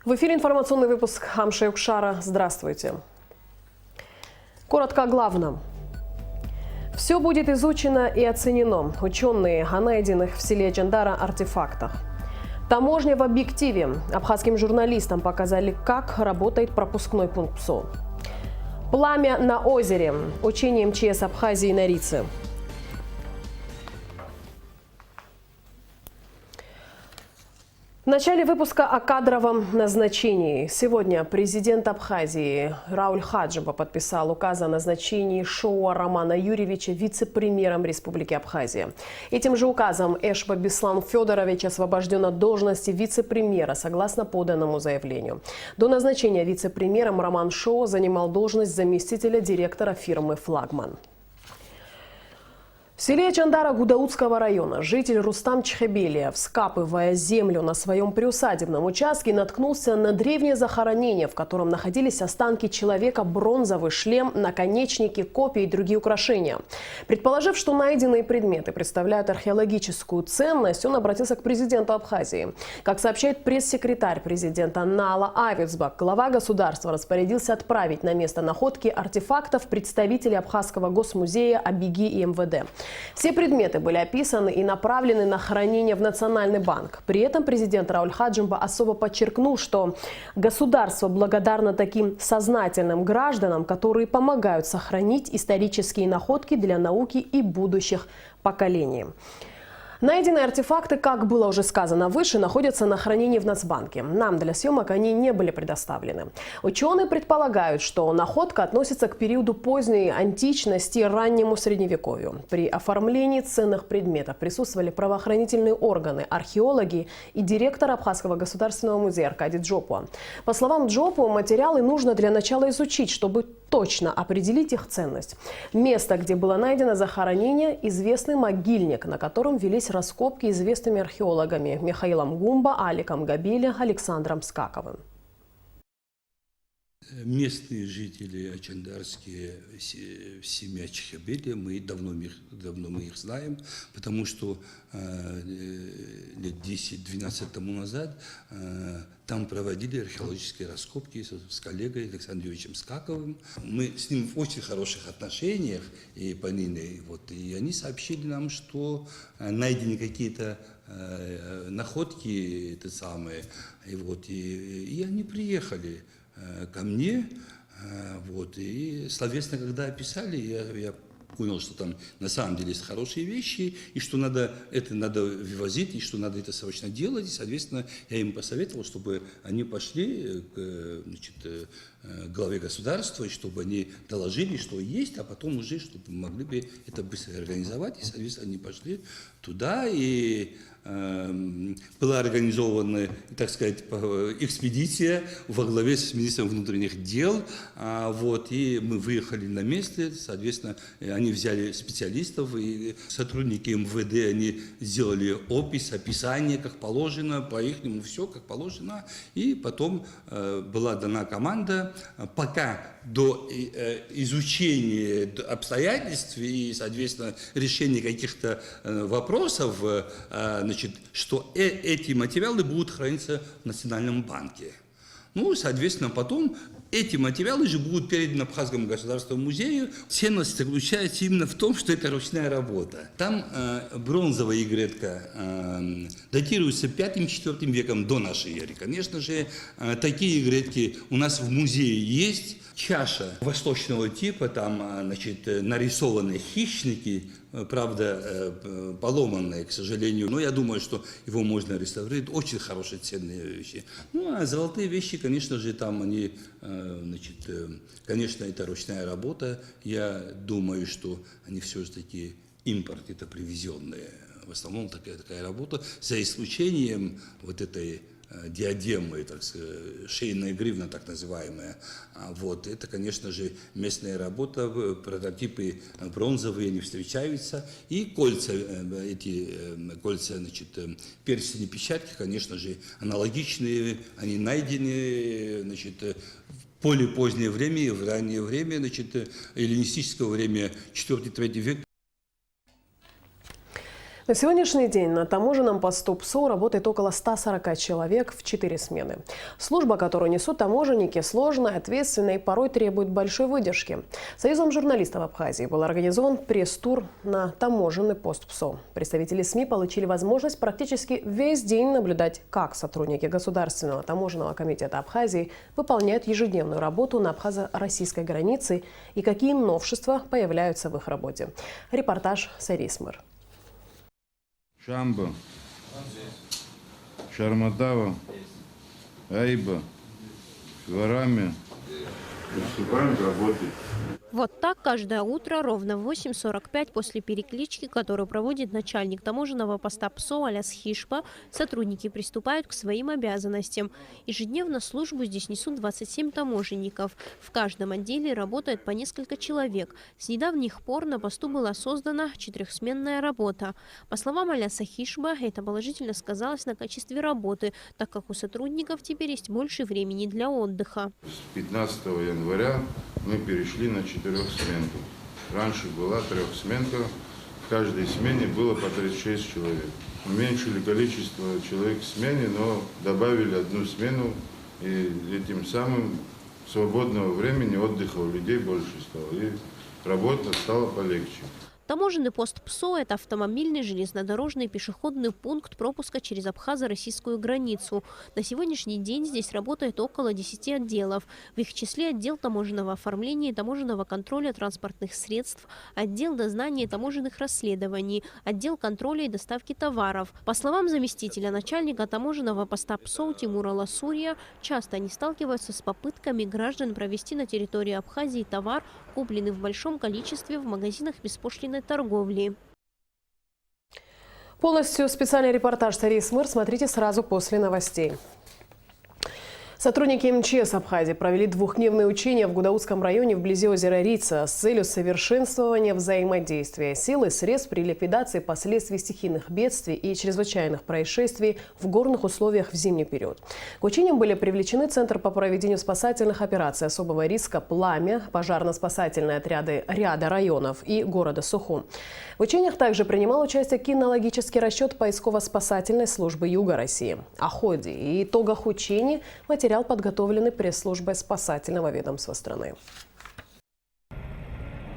В эфире информационный выпуск Хамша Юкшара. Здравствуйте. Коротко о главном. Все будет изучено и оценено. Ученые о найденных в селе Чандара артефактах. Таможня в объективе. Абхазским журналистам показали, как работает пропускной пункт ПСО. Пламя на озере. Учение МЧС Абхазии на Рице. В начале выпуска о кадровом назначении. Сегодня президент Абхазии Рауль Хаджиба подписал указ о назначении Шоуа Романа Юрьевича вице-премьером Республики Абхазия. Этим же указом Эшба Беслан Федорович освобожден от должности вице-премьера, согласно поданному заявлению. До назначения вице-премьером Роман Шоуа занимал должность заместителя директора фирмы «Флагман». В селе Чандара Гудаутского района житель Рустам Чхебелия, вскапывая землю на своем приусадебном участке, наткнулся на древнее захоронение, в котором находились останки человека, бронзовый шлем, наконечники, копья и другие украшения. Предположив, что найденные предметы представляют археологическую ценность, он обратился к президенту Абхазии. Как сообщает пресс-секретарь президента Нала Авицбак, глава государства распорядился отправить на место находки артефактов представителей Абхазского госмузея, Абиги и МВД. Все предметы были описаны и направлены на хранение в Национальный банк. При этом президент Рауль Хаджиба особо подчеркнул, что государство благодарно таким сознательным гражданам, которые помогают сохранить исторические находки для науки и будущих поколений. Найденные артефакты, как было уже сказано выше, находятся на хранении в Нацбанке. Нам для съемок они не были предоставлены. Ученые предполагают, что находка относится к периоду поздней античности и раннему средневековью. При оформлении ценных предметов присутствовали правоохранительные органы, археологи и директор Абхазского государственного музея Аркадий Джопуа. По словам Джопуа, материалы нужно для начала изучить, чтобы точно определить их ценность. Место, где было найдено захоронение, известный могильник, на котором велись раскопки известными археологами Михаилом Гумба, Аликом Габели, Александром Скаковым. Местные жители ачандарские, семья Чхебели, давно мы их знаем, потому что лет 10-12 тому назад там проводили археологические раскопки с коллегой Александром Юрьевичем Скаковым. Мы с ним в очень хороших отношениях, и поныне, и они сообщили нам, что найдены какие-то находки, и они приехали ко мне, и словесно, когда описали, я понял, что там на самом деле есть хорошие вещи, и что это надо вывозить, и что надо это срочно делать, и, соответственно, я им посоветовал, чтобы они пошли к главе государства, и чтобы они доложили, что есть, а потом уже, чтобы могли бы это быстро организовать, и, соответственно, они пошли туда, и была организована, так сказать, экспедиция во главе с министром внутренних дел, и мы выехали на место, соответственно, они взяли специалистов, и сотрудники МВД, они сделали описание, как положено, по-ихнему все, как положено, и потом была дана команда, пока до изучения обстоятельств и, соответственно, решения каких-то вопросов, что эти материалы будут храниться в Национальном банке. Соответственно, потом эти материалы же будут переданы Абхазскому государственному музею. Ценность заключается именно в том, что это ручная работа. Там бронзовая игретка датируется 5-4 веком до нашей эры. Конечно же, такие игретки у нас в музее есть. Чаша восточного типа, там, нарисованы хищники, правда, поломанные, к сожалению. Но я думаю, что его можно реставрировать. Очень хорошие, ценные вещи. А золотые вещи, конечно же, там они, конечно, это ручная работа. Я думаю, что они все-таки импорт, это привезенные. В основном такая работа, за исключением этой диадемы, так сказать, шейная гривна, так называемая. Это, конечно же, местная работа, прототипы бронзовые не встречаются. И кольца, перстни, печатки, конечно же, аналогичные, они найдены, в более позднее время и в раннее время, эллинистического времени, 4-3 век. На сегодняшний день на таможенном посту ПСО работает около 140 человек в 4 смены. Служба, которую несут таможенники, сложная, ответственная и порой требует большой выдержки. Союзом журналистов Абхазии был организован пресс-тур на таможенный пост ПСО. Представители СМИ получили возможность практически весь день наблюдать, как сотрудники Государственного таможенного комитета Абхазии выполняют ежедневную работу на абхазо-российской границе и какие новшества появляются в их работе. Репортаж Сарисмыр. Шамба, Шарматава, Айба, Варами. Приступаем к работе. Вот так каждое утро ровно в 8:45 после переклички, которую проводит начальник таможенного поста ПСО Аляс Хишба, сотрудники приступают к своим обязанностям. Ежедневно службу здесь несут 27 таможенников. В каждом отделе работает по несколько человек. С недавних пор на посту была создана 4-сменная работа. По словам Аляса Хишба, это положительно сказалось на качестве работы, так как у сотрудников теперь есть больше времени для отдыха. С 15 января мы перешли на 4-сменку. Раньше была 3-сменка, в каждой смене было по 36 человек. Уменьшили количество человек в смене, но добавили 1 смену, и этим самым свободного времени, отдыха у людей больше стало, и работа стала полегче. Таможенный пост ПСО – это автомобильный, железнодорожный, пешеходный пункт пропуска через абхазо-российскую границу. На сегодняшний день здесь работает около 10 отделов. В их числе отдел таможенного оформления и таможенного контроля транспортных средств, отдел дознания и таможенных расследований, отдел контроля и доставки товаров. По словам заместителя начальника таможенного поста ПСО Тимура Ласурия, часто они сталкиваются с попытками граждан провести на территории Абхазии товар, купленный в большом количестве в магазинах беспошлиной торговли. Полностью специальный репортаж Сарисмыр смотрите сразу после новостей. Сотрудники МЧС Абхазии провели 2-дневные учения в Гудаутском районе вблизи озера Рица с целью совершенствования взаимодействия сил и средств при ликвидации последствий стихийных бедствий и чрезвычайных происшествий в горных условиях в зимний период. К учениям были привлечены Центр по проведению спасательных операций особого риска «Пламя», пожарно-спасательные отряды ряда районов и города Сухум. В учениях также принимал участие кинологический расчет поисково-спасательной службы Юга России. О ходе и итогах учений материал подготовленный пресс-службой спасательного ведомства страны.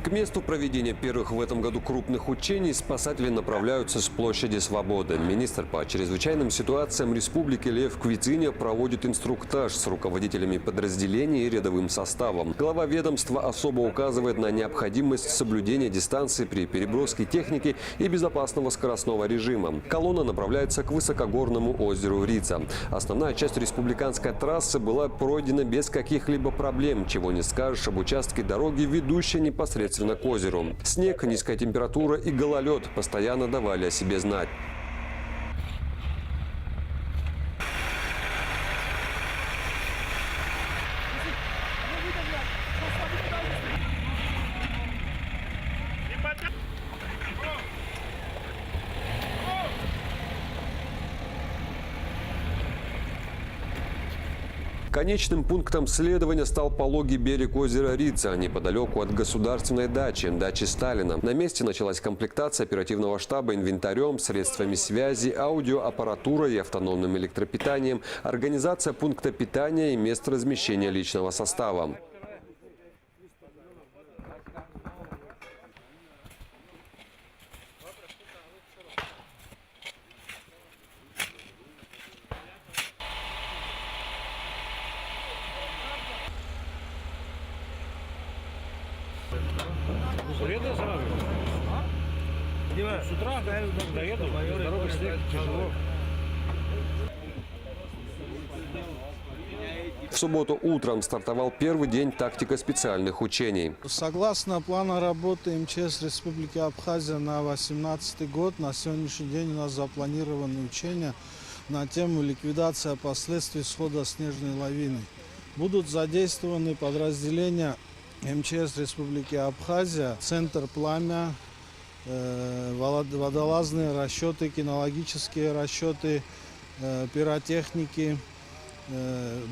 К месту проведения первых в этом году крупных учений спасатели направляются с площади Свободы. Министр по чрезвычайным ситуациям республики Лев Квитиня проводит инструктаж с руководителями подразделений и рядовым составом. Глава ведомства особо указывает на необходимость соблюдения дистанции при переброске техники и безопасного скоростного режима. Колонна направляется к высокогорному озеру Рица. Основная часть республиканской трассы была пройдена без каких-либо проблем, чего не скажешь об участке дороги, ведущей непосредственно к озеру. Снег, низкая температура и гололед постоянно давали о себе знать. Конечным пунктом следования стал пологий берег озера Рица, неподалеку от государственной дачи Сталина. На месте началась комплектация оперативного штаба инвентарем, средствами связи, аудиоаппаратурой и автономным электропитанием, организация пункта питания и место размещения личного состава. С утра доеду, дорога снег, тяжело. В субботу утром стартовал первый день тактико-специальных учений. Согласно плану работы МЧС Республики Абхазия на 2018 год, на сегодняшний день у нас запланированы учения на тему ликвидация последствий схода снежной лавины. Будут задействованы подразделения МЧС Республики Абхазия, Центр «Пламя», водолазные расчеты, кинологические расчеты, пиротехники,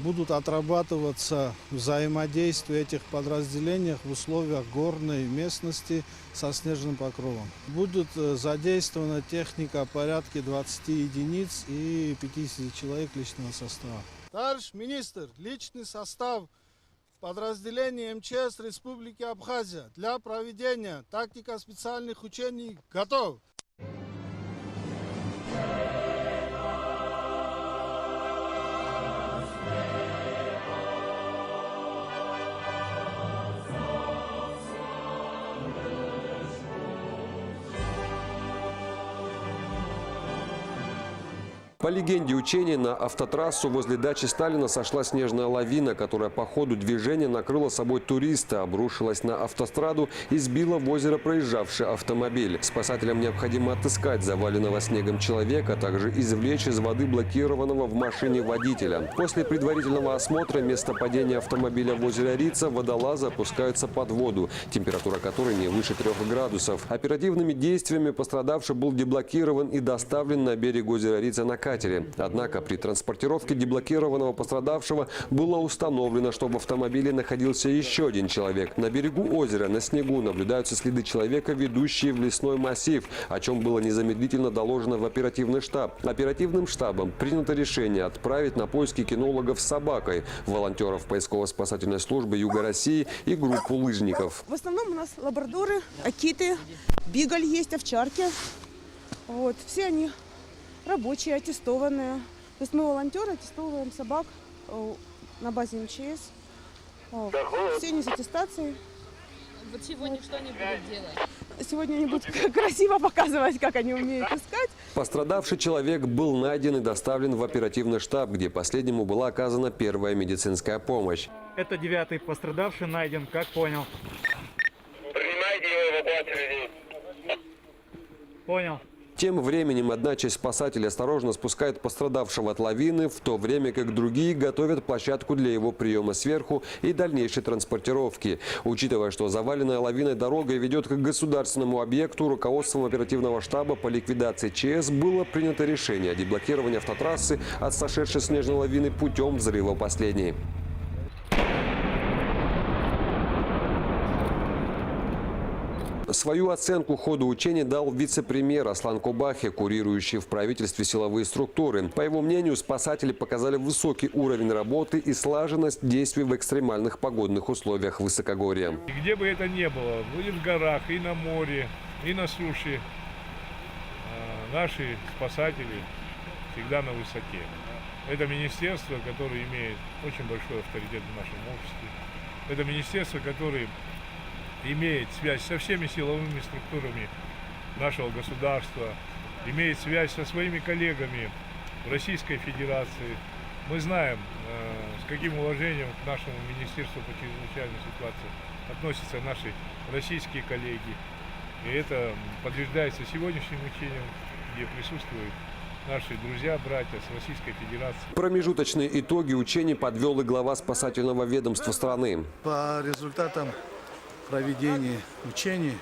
будут отрабатываться взаимодействие этих подразделений в условиях горной местности со снежным покровом. Будет задействована техника порядка 20 единиц и 50 человек личного состава. Товарищ министр, личный состав подразделения МЧС Республики Абхазия для проведения тактико-специальных учений готов. По легенде учения, на автотрассу возле дачи Сталина сошла снежная лавина, которая по ходу движения накрыла собой туриста, обрушилась на автостраду и сбила в озеро проезжавший автомобиль. Спасателям необходимо отыскать заваленного снегом человека, а также извлечь из воды блокированного в машине водителя. После предварительного осмотра места падения автомобиля в озере Рица водолазы опускаются под воду, температура которой не выше 3 градусов. Оперативными действиями пострадавший был деблокирован и доставлен на берег озера Рица на катере. Однако при транспортировке деблокированного пострадавшего было установлено, что в автомобиле находился еще один человек. На берегу озера на снегу наблюдаются следы человека, ведущие в лесной массив, о чем было незамедлительно доложено в оперативный штаб. Оперативным штабом принято решение отправить на поиски кинологов с собакой, волонтеров поисково-спасательной службы Юга России и группу лыжников. В основном у нас лабрадоры, акиты, бигль есть, овчарки. Вот, все они рабочие, аттестованные. То есть мы волонтеры, аттестовываем собак на базе МЧС. Все они с аттестацией. Вот сегодня что они будут делать? Сегодня они будут красиво показывать, как они умеют искать. Пострадавший человек был найден и доставлен в оперативный штаб, где последнему была оказана первая медицинская помощь. Это 9-й пострадавший найден, как понял? Принимайте его эвакуацию людей. Понял. Тем временем одна часть спасателей осторожно спускает пострадавшего от лавины, в то время как другие готовят площадку для его приема сверху и дальнейшей транспортировки. Учитывая, что заваленная лавиной дорога ведет к государственному объекту, руководством оперативного штаба по ликвидации ЧС было принято решение о деблокировании автотрассы от сошедшей снежной лавины путем взрыва последней. Свою оценку ходу учений дал вице-премьер Аслан Кобахи, курирующий в правительстве силовые структуры. По его мнению, спасатели показали высокий уровень работы и слаженность действий в экстремальных погодных условиях высокогорья. И где бы это ни было, и в горах, и на море, и на суше, наши спасатели всегда на высоте. Это министерство, которое имеет очень большой авторитет в нашем обществе. Это министерство, которое имеет связь со всеми силовыми структурами нашего государства, имеет связь со своими коллегами в Российской Федерации. Мы знаем, с каким уважением к нашему Министерству по чрезвычайной ситуации относятся наши российские коллеги. И это подтверждается сегодняшним учением, где присутствуют наши друзья, братья с Российской Федерации. Промежуточные итоги учений подвел и глава спасательного ведомства страны. По результатам проведения учений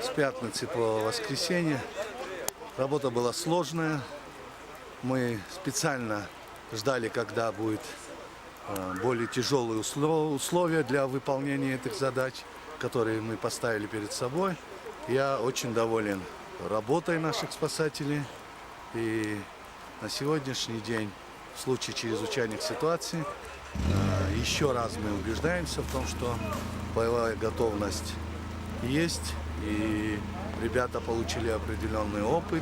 с пятницы по воскресенье работа была сложная. Мы специально ждали, когда будут более тяжелые условия для выполнения этих задач, которые мы поставили перед собой. Я очень доволен работой наших спасателей. И на сегодняшний день, в случае чрезвычайных ситуаций, еще раз мы убеждаемся в том, что боевая готовность есть, и ребята получили определенный опыт.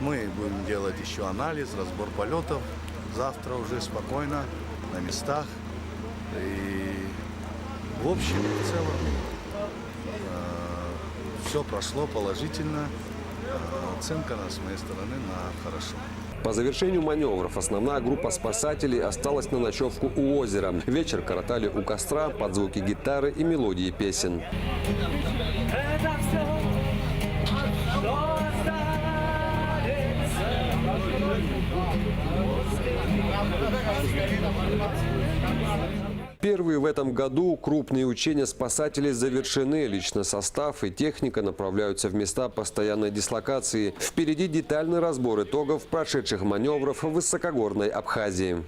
Мы будем делать еще анализ, разбор полетов. Завтра уже спокойно, на местах. И в общем и целом все прошло положительно. Оценка с моей стороны на хорошо. По завершению маневров основная группа спасателей осталась на ночевку у озера. Вечер коротали у костра под звуки гитары и мелодии песен. Первые в этом году крупные учения спасателей завершены. Личный состав и техника направляются в места постоянной дислокации. Впереди детальный разбор итогов прошедших маневров в высокогорной Абхазии.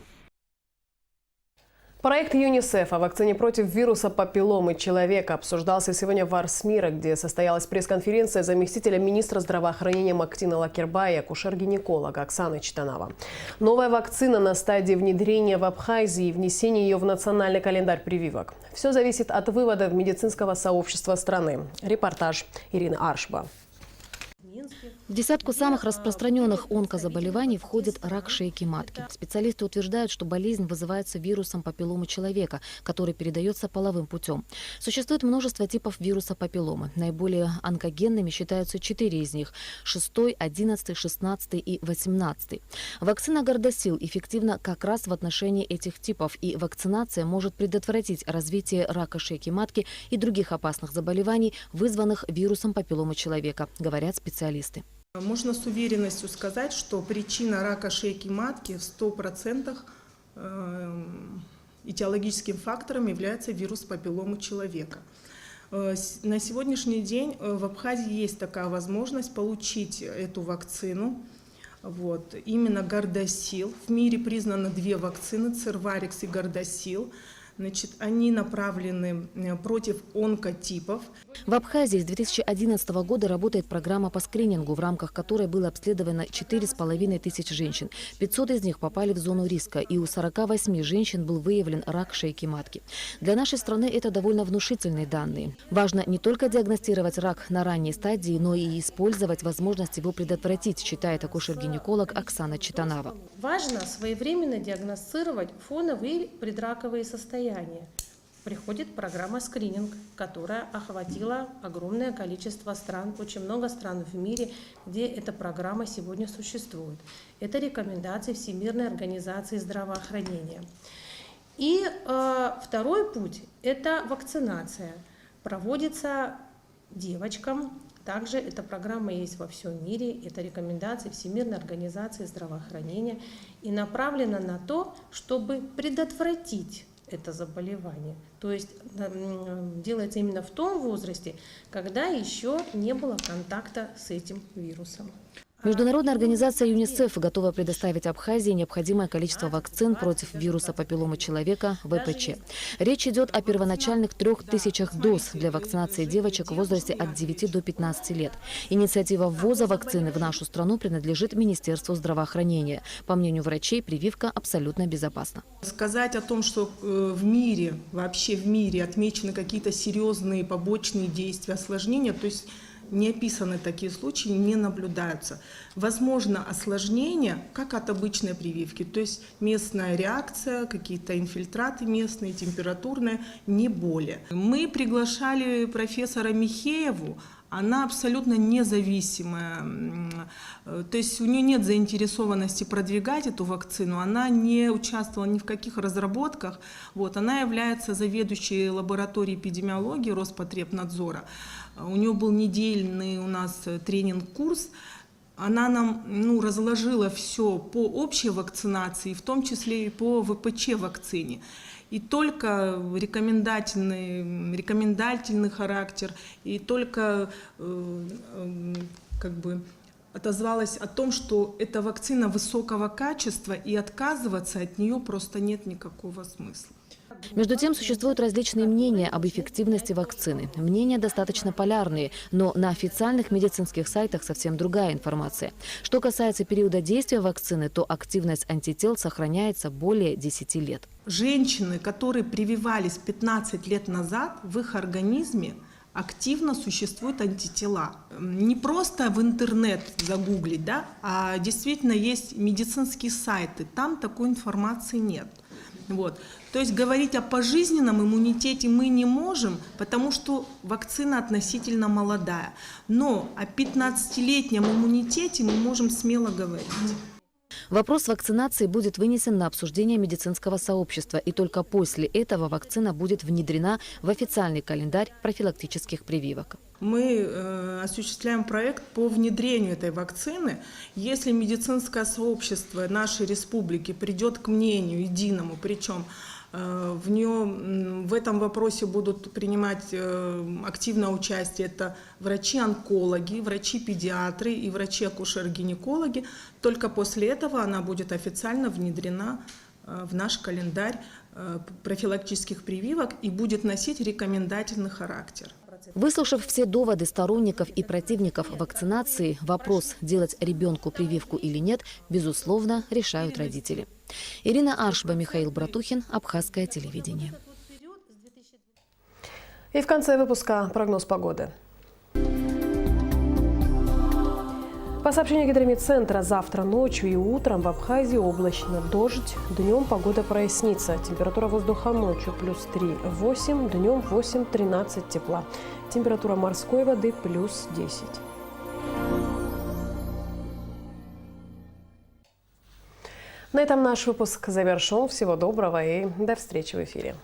Проект ЮНИСЕФ о вакцине против вируса папилломы человека обсуждался сегодня в Арс Мира, где состоялась пресс-конференция заместителя министра здравоохранения Мактина Лакербая и акушер-гинеколога Оксаны Читанова. Новая вакцина на стадии внедрения в Абхазии и внесения ее в национальный календарь прививок. Все зависит от выводов медицинского сообщества страны. Репортаж Ирины Аршба. В десятку самых распространенных онкозаболеваний входит рак шейки матки. Специалисты утверждают, что болезнь вызывается вирусом папилломы человека, который передается половым путем. Существует множество типов вируса папилломы. Наиболее онкогенными считаются 4 из них – 6, 11, 16 и 18. Вакцина Gardasil эффективна как раз в отношении этих типов, и вакцинация может предотвратить развитие рака шейки матки и других опасных заболеваний, вызванных вирусом папилломы человека, говорят специалисты. Можно с уверенностью сказать, что причина рака шейки матки в 100% этиологическим фактором является вирус папилломы человека. На сегодняшний день в Абхазии есть такая возможность получить эту вакцину. Именно Gardasil. В мире признаны 2 вакцины, Cervarix и Gardasil. Они направлены против онкотипов. В Абхазии с 2011 года работает программа по скринингу, в рамках которой было обследовано 4500 женщин. 500 из них попали в зону риска, и у 48 женщин был выявлен рак шейки матки. Для нашей страны это довольно внушительные данные. Важно не только диагностировать рак на ранней стадии, но и использовать возможность его предотвратить, считает акушер-гинеколог Оксана Читанова. Важно своевременно диагностировать фоновые предраковые состояния. Приходит программа скрининг, которая охватила огромное количество стран, очень много стран в мире, где эта программа сегодня существует. Это рекомендации Всемирной организации здравоохранения. И второй путь – это вакцинация. Проводится девочкам. Также эта программа есть во всем мире, это рекомендации Всемирной организации здравоохранения и направлена на то, чтобы предотвратить это заболевание. То есть делается именно в том возрасте, когда еще не было контакта с этим вирусом. Международная организация ЮНИСЕФ готова предоставить Абхазии необходимое количество вакцин против вируса папилломы человека ВПЧ. Речь идет о первоначальных 3000 доз для вакцинации девочек в возрасте от 9 до 15 лет. Инициатива ввоза вакцины в нашу страну принадлежит Министерству здравоохранения. По мнению врачей, прививка абсолютно безопасна. Сказать о том, что в мире, вообще в мире отмечены какие-то серьезные побочные действия, осложнения, то есть не описаны такие случаи, не наблюдаются. Возможно осложнения, как от обычной прививки, то есть местная реакция, какие-то инфильтраты местные, температурные, не более. Мы приглашали профессора Михееву, она абсолютно независимая, то есть у нее нет заинтересованности продвигать эту вакцину, она не участвовала ни в каких разработках, она является заведующей лабораторией эпидемиологии Роспотребнадзора. У нее был недельный у нас тренинг-курс. Она нам разложила все по общей вакцинации, в том числе и по ВПЧ вакцине. И только рекомендательный характер, и только отозвалась о том, что эта вакцина высокого качества, и отказываться от нее просто нет никакого смысла. Между тем, существуют различные мнения об эффективности вакцины. Мнения достаточно полярные, но на официальных медицинских сайтах совсем другая информация. Что касается периода действия вакцины, то активность антител сохраняется более 10 лет. Женщины, которые прививались 15 лет назад, в их организме активно существуют антитела. Не просто в интернет загуглить, а действительно есть медицинские сайты, там такой информации нет. То есть говорить о пожизненном иммунитете мы не можем, потому что вакцина относительно молодая. Но о 15-летнем иммунитете мы можем смело говорить. Вопрос вакцинации будет вынесен на обсуждение медицинского сообщества, и только после этого вакцина будет внедрена в официальный календарь профилактических прививок. Мы осуществляем проект по внедрению этой вакцины. Если медицинское сообщество нашей республики придет к мнению единому, причем в этом вопросе будут принимать активное участие это врачи-онкологи, врачи-педиатры и врачи-акушер-гинекологи, только после этого она будет официально внедрена в наш календарь профилактических прививок и будет носить рекомендательный характер. Выслушав все доводы сторонников и противников вакцинации, вопрос, делать ребенку прививку или нет, безусловно, решают родители. Ирина Аршба, Михаил Братухин, Абхазское телевидение. И в конце выпуска прогноз погоды. По сообщению Гидрометцентра, завтра ночью и утром в Абхазии облачно, дождь, днем погода прояснится. Температура воздуха ночью плюс 3,8, днем 8-13 тепла. Температура морской воды плюс 10. На этом наш выпуск завершен. Всего доброго и до встречи в эфире.